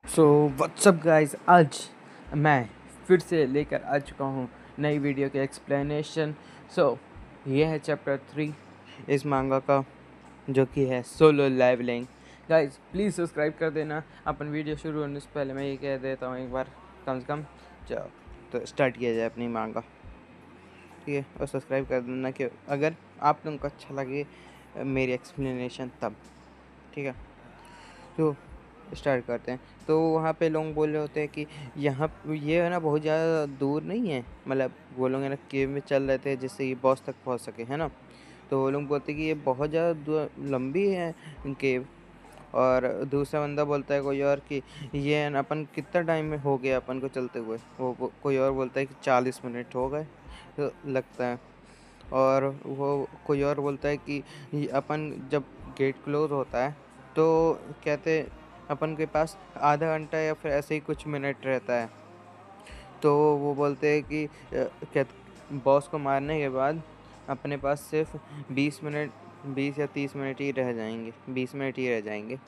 So what's up guys, आज मैं फिर से लेकर आ चुका हूँ नई वीडियो के एक्सप्लेनेशन। सो ये है चैप्टर 3 इस मांगा का, जो कि है solo leveling. Guys please subscribe कर देना। अपन वीडियो शुरू होने से पहले मैं ये कह देता हूँ एक बार, कम से कम चलो तो स्टार्ट किया जाए अपनी मांगा, ठीक है। और सब्सक्राइब कर देना कि अगर आप लोगों को अच्छा लगे मेरी एक्सप्लेनेशन तब, ठीक है। तो स्टार्ट करते हैं। तो वहाँ पे लोग बोल रहे होते हैं कि यहाँ ये है ना बहुत ज़्यादा दूर नहीं है, मतलब वो लोग है ना केव में चल रहे थे जिससे ये बॉस तक पहुँच सके, है ना। तो वो लोग बोलते हैं कि ये बहुत ज़्यादा लंबी है केव। और दूसरा बंदा बोलता है कोई और कि ये है ना अपन कितना टाइम में हो गया अपन को चलते हुए, कोई और बोलता है कि 40 मिनट हो गए तो लगता है। और वो कोई और बोलता है कि अपन जब गेट क्लोज होता है तो कहते अपन के पास आधा घंटा या फिर ऐसे ही कुछ मिनट रहता है। तो वो बोलते हैं कि क्या बॉस को मारने के बाद अपने पास सिर्फ 20 मिनट, 20 या 30 मिनट ही रह जाएंगे, 20 मिनट ही रह जाएंगे।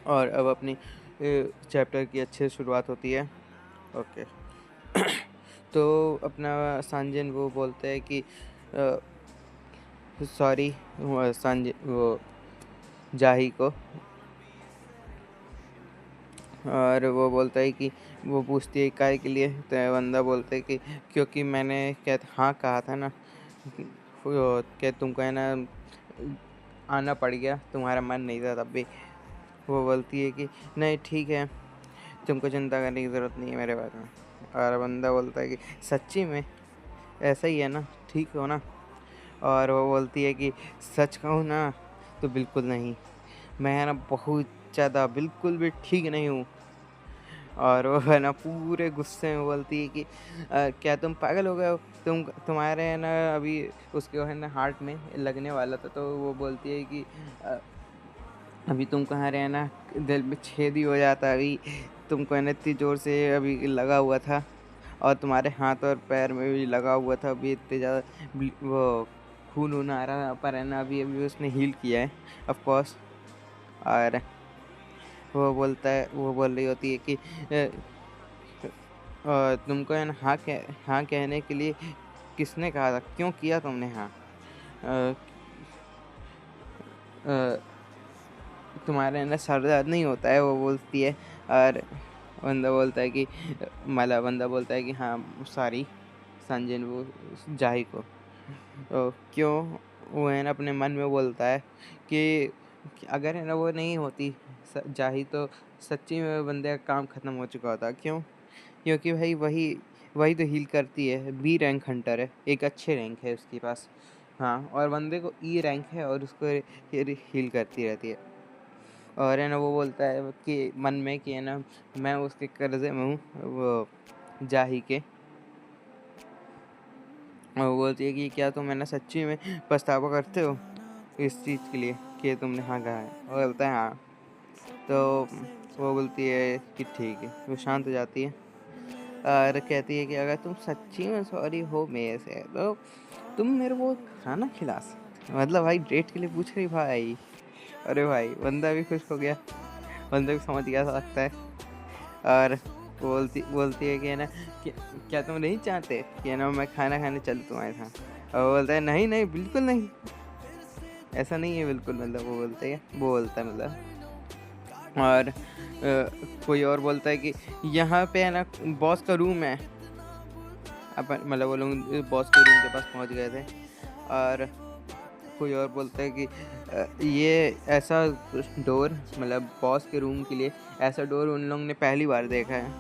और अब अपनी चैप्टर की अच्छी शुरुआत होती है। ओके। तो अपना सांजन वो बोलते हैं कि सॉरी सांजन वो जाही को, और वो बोलता है कि वो पूछती है काय के लिए। तो बंदा बोलता है कि क्योंकि मैंने क्या हाँ कहा था ना, क्या तुमको है ना आना पड़ गया, तुम्हारा मन नहीं था तब भी। वो बोलती है कि नहीं ठीक है, तुमको चिंता करने की ज़रूरत नहीं है मेरे बारे में। और बंदा बोलता है कि सच्ची में ऐसा ही है ना, ठीक हो ना। और वो बोलती है कि सच कहूँ ना तो बिल्कुल नहीं, मैं है ना बहुत ज़्यादा बिल्कुल भी ठीक नहीं हूँ। और वो है ना पूरे गुस्से में बोलती है कि क्या तुम पागल हो गए हो, तुम्हारे है ना अभी उसके है ना हार्ट में लगने वाला था। तो वो बोलती है कि अ, अभी तुम कहाँ रहे ना, दिल में छेद ही हो जाता, अभी तुमको है ना इतनी ज़ोर से अभी लगा हुआ था, और तुम्हारे हाथ और पैर में भी लगा हुआ था, अभी इतने ज़्यादा वो खून वून आ रहा था, पर है ना अभी अभी उसने हील किया है ऑफ कोर्स। और वो बोल रही होती है कि तुमको है ना हाँ कहने के लिए किसने कहा था, क्यों किया तुमने हाँ, अ, अ, तुम्हारे है ना सर दर्द नहीं होता है, वो बोलती है। और बंदा बोलता है कि हाँ सॉरी संजय वो जाही को। तो क्यों, वो है ना अपने मन में बोलता है कि अगर है ना वो नहीं होती जाही तो सच्ची में बंदे का काम ख़त्म हो चुका होता। क्यों? क्योंकि भाई वही वही तो हील करती है, बी रैंक हंटर है, एक अच्छे रैंक है उसके पास। हाँ, और बंदे को ई रैंक है और उसको हील करती रहती है। और है ना वो बोलता है कि मन में कि है ना मैं उसके कर्जे में हूँ, वो जाही के। और वो बोलती है कि क्या तुम है ना सच्ची में पछतावा करते हो इस चीज़ के लिए कि तुमने हाँ कहा है। वो बोलता है हाँ। तो वो बोलती है कि ठीक है, वो शांत हो जाती है और कहती है कि अगर तुम सच्ची में सॉरी हो मेरे से तो तुम मेरे को खाना खिला सकते हो। मतलब भाई डेट के लिए पूछ रही भाई। अरे भाई बंदा भी खुश हो गया, बंदे को समझ गया लगता है। और बोलती है कि है ना कि क्या तुम नहीं चाहते कि है ना मैं खाना खाने चलूँ तुम्हारे साथ। और वो बोलता है नहीं नहीं बिल्कुल नहीं, ऐसा नहीं है बिल्कुल, मतलब वो बोलता है मतलब। और कोई और बोलता है कि यहाँ पे है ना बॉस का रूम है। अपन मतलब वो लोग बॉस के रूम के पास पहुँच गए थे। और कोई और बोलता है कि ये ऐसा डोर, मतलब बॉस के रूम के लिए ऐसा डोर उन लोगों ने पहली बार देखा है,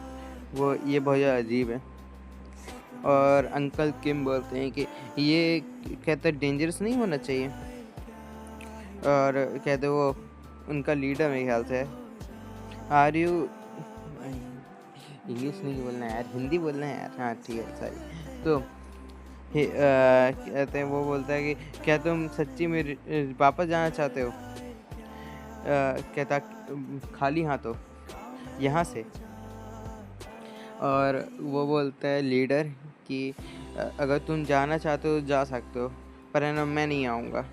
वो ये बहुत ज़्यादा अजीब है। और अंकल किम बोलते हैं कि ये कहते डेंजरस नहीं होना चाहिए। और कहते वो उनका लीडर मेरे ख्याल से है। आर यू, इंग्लिश नहीं बोलना है यार, हिंदी बोलना है यार, हाँ ठीक है सॉरी। तो कहते हैं वो बोलता है कि क्या तुम सच्ची में वापस जाना चाहते हो, कहता खाली हाथों यहाँ से। और वो बोलता है लीडर कि अगर तुम जाना चाहते हो जा सकते हो, पर है ना मैं नहीं आऊँगा,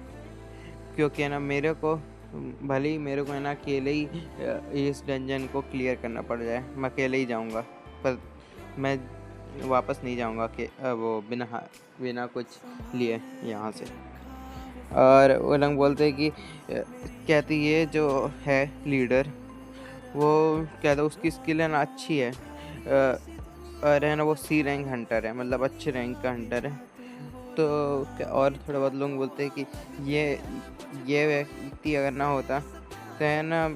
क्योंकि है ना मेरे को भले ही मेरे को है ना अकेले ही इस डंजन को क्लियर करना पड़ जाए, मैं अकेले ही जाऊंगा, पर मैं वापस नहीं जाऊंगा कि वो बिना कुछ लिए यहाँ से। और वो लोग बोलते हैं कि कहती है जो है लीडर, वो कहता है उसकी स्किल है ना अच्छी है, और है ना वो सी रैंक हंटर है, मतलब अच्छे रैंक का हंटर है। तो और थोड़े बहुत लोग बोलते हैं कि ये व्यक्ति अगर ना होता तो है ना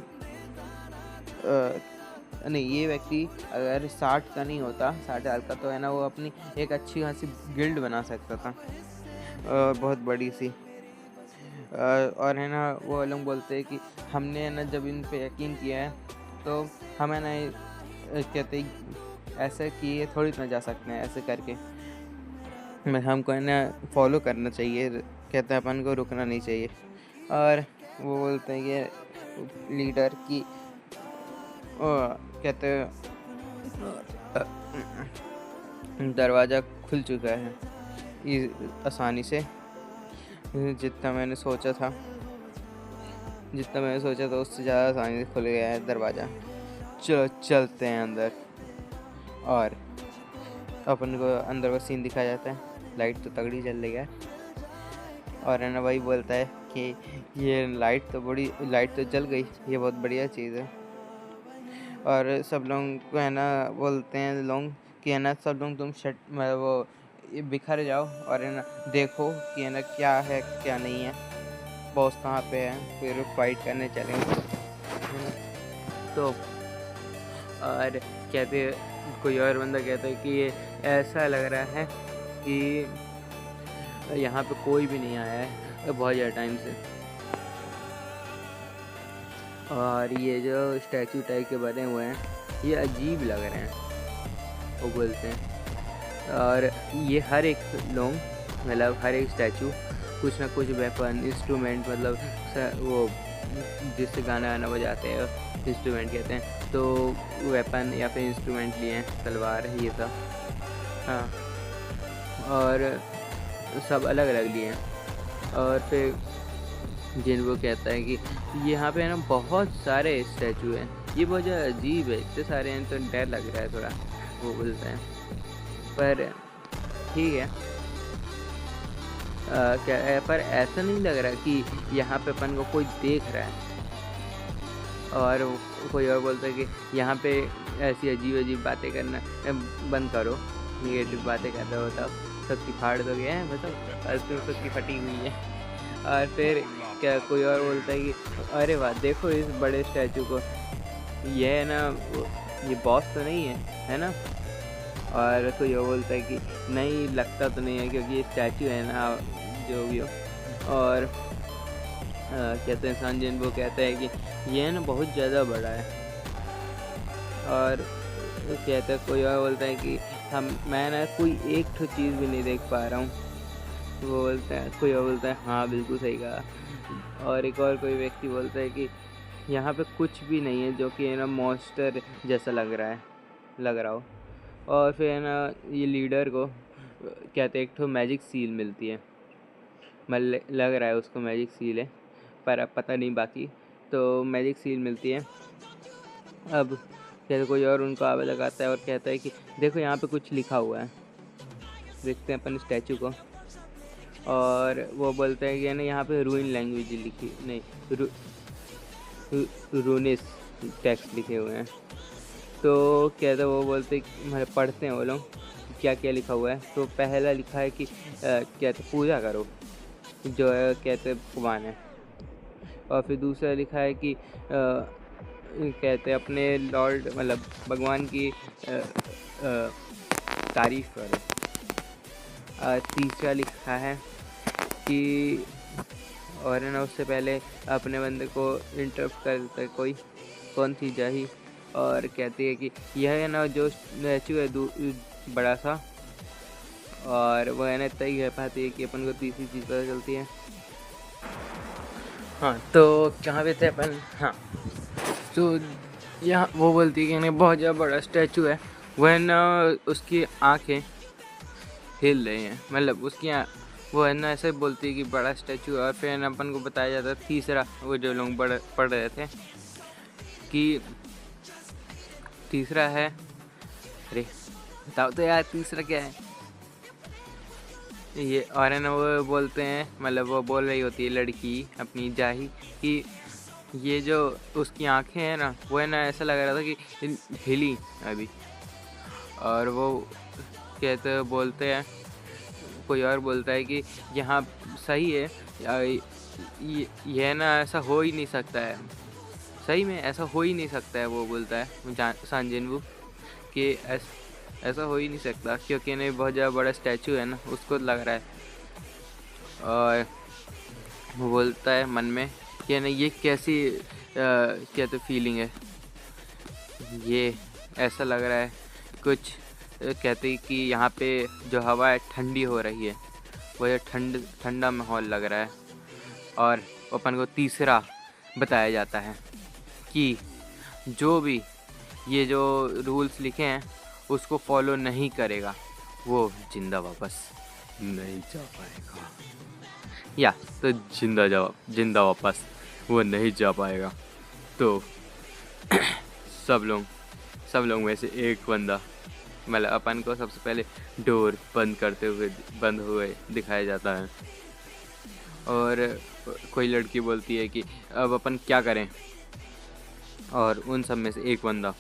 नहीं, ये व्यक्ति अगर 60 का नहीं होता, 60 साल का, तो है ना वो अपनी एक अच्छी खासी गिल्ड बना सकता था, बहुत बड़ी सी। और है ना वो लोग बोलते हैं कि हमने है ना जब इन पे यकीन किया है तो हम है ना कहते ऐसे किए थोड़ी ना जा सकते हैं, ऐसे करके हमको है ना फॉलो करना चाहिए, कहते हैं अपन को रुकना नहीं चाहिए। और वो बोलते हैं कि लीडर की कहते हैं दरवाज़ा खुल चुका है आसानी से, जितना मैंने सोचा था उससे ज़्यादा आसानी से खुल गया है दरवाज़ा। चलो चलते हैं अंदर। और अपन को अंदर का सीन दिखाया जाता है, लाइट तो तगड़ी जल रही है। और है ना वही बोलता है कि ये लाइट तो जल गई, ये बहुत बढ़िया चीज़ है। और सब लोग को है ना बोलते हैं लोग कि है ना सब लोग तुम वो बिखर जाओ और है ना देखो कि है ना क्या है क्या नहीं है, बॉस कहाँ पे है, फिर फाइट करने चलेंगे। तो और कहते कोई और बंदा कहता है कि ये ऐसा लग रहा है कि यहाँ पे कोई भी नहीं आया है बहुत ज़्यादा टाइम से, और ये जो स्टैचू टाइप के बने हुए हैं ये अजीब लग रहे हैं, वो बोलते हैं। और ये हर एक लोग मतलब हर एक स्टैचू कुछ ना कुछ वेपन इंस्ट्रूमेंट, मतलब वो जिससे गाना वाना बजाते हैं इंस्ट्रूमेंट कहते हैं, तो वेपन या फिर इंस्ट्रूमेंट लिए हैं, तलवार ये सब, हाँ, और सब अलग अलग लिए हैं। और फिर जिनको कहता है कि यहाँ पे है ना बहुत सारे स्टैचू हैं, ये बहुत ज़्यादा अजीब है, इतने सारे हैं तो डर लग रहा है थोड़ा, वो बोलते हैं। पर ठीक है, पर ऐसा नहीं लग रहा कि यहाँ पे अपन को कोई देख रहा है। और कोई और बोलता है कि यहाँ पे ऐसी अजीब बातें करना बंद करो, निगेटिव बातें कर रहे हो तब सबकी फाड़ दो गया है, मतलब सबकी फटी हुई है। और फिर क्या कोई और बोलता है कि अरे वाह देखो इस बड़े स्टैचू को, ये है ना ये बॉस तो नहीं है ना। और कोई और बोलता है कि नहीं लगता तो नहीं है क्योंकि ये स्टैचू है ना जो भी हो। और कहते हैं संजन वो कहता है कि ये है ना बहुत ज़्यादा बड़ा है। और कहता है कोई और बोलता है कि मैं ना कोई एक तो चीज़ भी नहीं देख पा रहा हूँ, वो बोलता है, कोई और बोलता है हाँ बिल्कुल सही कहा। और एक और कोई व्यक्ति बोलता है कि यहाँ पे कुछ भी नहीं है जो कि है ना मॉन्स्टर जैसा लग रहा हो। और फिर है ना ये लीडर को कहते एक तो मैजिक सील मिलती है, मतलब लग रहा है उसको मैजिक सील है, पर अब पता नहीं बाकी, तो मैजिक सील मिलती है। अब कहते कोई और उनको आवे लगाता है और कहता है कि देखो यहाँ पे कुछ लिखा हुआ है, देखते हैं अपन स्टैचू को। और वो बोलता है कि ना यहाँ पे रूइन लैंग्वेज लिखी नहीं रूनिस टेक्स्ट लिखे हुए हैं। तो कहते वो बोलते मतलब पढ़ते हैं वो लोग क्या क्या लिखा हुआ है। तो पहला लिखा है कि कहते पूजा करो, जो है कहते भगवान है। और फिर दूसरा लिखा है कि कहते अपने लॉर्ड मतलब भगवान की तारीफ करो। तीसरा लिखा है कि और है ना उससे पहले अपने बंदे को इंटरप्ट कर देता है कोई कौन थी जाही, और कहती है कि यह है ना जो स्टैचू है बड़ा सा, और वह है ना इतना ही कह पाती है कि अपन को तीसरी चीज़ पता चलती है। हाँ तो कहाँ पे थे अपन, हाँ तो यहाँ वो बोलती है कि नहीं बहुत ज़्यादा बड़ा स्टैचू है, वह ना उसकी आँखें हिल रही हैं, मतलब उसकी वो है ना ऐसे बोलती है कि बड़ा स्टैचू, और फिर अपन को बताया जाता है तीसरा, वो जो लोग पढ़ रहे थे कि तीसरा है, अरे बताओ तो यार तीसरा क्या है ये। और है ना वो बोलते हैं, मतलब वो बोल रही होती है लड़की अपनी जाही कि ये जो उसकी आंखें हैं ना, वो है ना ऐसा लग रहा था कि हिली अभी। और वो कहते बोलते हैं, कोई और बोलता है कि यहाँ सही है, ये ना ऐसा हो ही नहीं सकता है, सही में ऐसा हो ही नहीं सकता है। वो बोलता है सांजिनवू कि ऐसा हो ही नहीं सकता, क्योंकि ना बहुत ज़्यादा बड़ा स्टैचू है ना, उसको लग रहा है। और वो बोलता है मन में कि ना ये कैसी क्या तो फीलिंग है, ये ऐसा लग रहा है कुछ, कहते कि यहाँ पे जो हवा है ठंडी हो रही है, वो ये ठंडा माहौल लग रहा है। और अपन को तीसरा बताया जाता है कि जो भी ये जो रूल्स लिखे हैं उसको फॉलो नहीं करेगा वो जिंदा वापस नहीं जा पाएगा, या तो जिंदा वापस वो नहीं जा पाएगा। तो सब लोग में से एक बंदा, मतलब अपन को सबसे पहले डोर बंद हुए दिखाया जाता है। और कोई लड़की बोलती है कि अब अपन क्या करें, और उन सब में से एक बंदा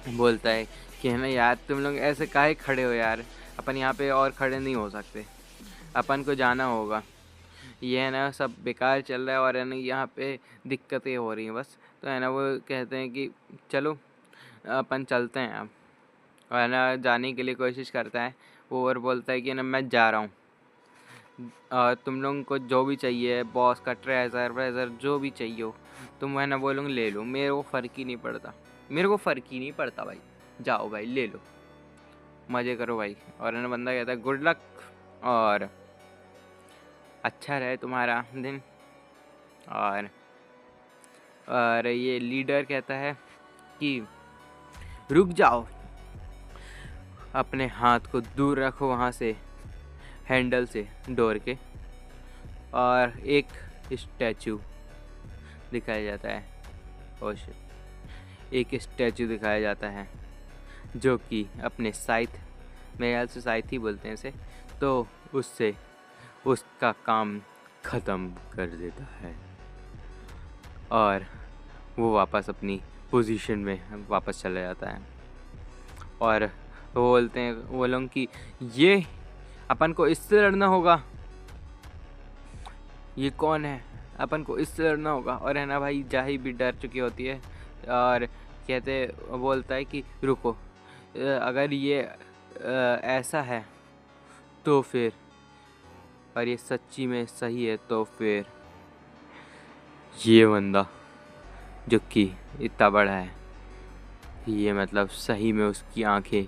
बोलता है कि है ना यार तुम लोग ऐसे काहे खड़े हो यार, अपन यहाँ पे और खड़े नहीं हो सकते, अपन को जाना होगा, ये है ना सब बेकार चल रहा है और है ना यहाँ पे दिक्कतें हो रही हैं बस। तो है ना वो कहते हैं कि चलो अपन चलते हैं अब, और है ना जाने के लिए कोशिश करता है वो, और बोलता है कि ना मैं जा रहा हूँ, और तुम लोगों को जो भी चाहिए, बॉस का ट्रेजर व्रेजर जो भी चाहिए हो तुम है ना वो लोग ले लो, मेरे को फ़र्क ही नहीं पड़ता भाई, जाओ भाई ले लो, मज़े करो भाई। और है ना बंदा कहता है गुड लक और अच्छा रहे तुम्हारा दिन। और ये लीडर कहता है कि रुक जाओ, अपने हाथ को दूर रखो वहाँ से, हैंडल से डोर के। और एक स्टैचू दिखाया जाता है, एक स्टैचू दिखाया जाता है जो कि अपने साइथ, मेरे ख्याल से साइथ ही बोलते हैं इसे, तो उससे उसका काम ख़त्म कर देता है और वो वापस अपनी पोजीशन में वापस चला जाता है। और वो बोलते हैं वो लोग कि ये अपन को इससे लड़ना होगा, ये कौन है, अपन को इससे लड़ना होगा। और है ना भाई जाही भी डर चुकी होती है और बोलता है कि रुको, अगर ये ऐसा है तो फिर, और ये सच्ची में सही है तो फिर ये बंदा जो कि इतना बड़ा है, ये मतलब सही में उसकी आंखें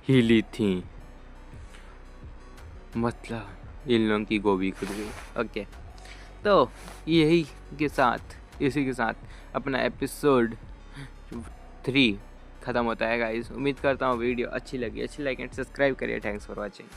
हिली थीं, मतलब इन लोगों की गोभी खुद गई। ओके, तो इसी के साथ अपना एपिसोड 3 ख़त्म होता है गाइस। उम्मीद करता हूँ वीडियो अच्छी लगी, अच्छी लाइक एंड सब्सक्राइब करिए। Thanks for watching.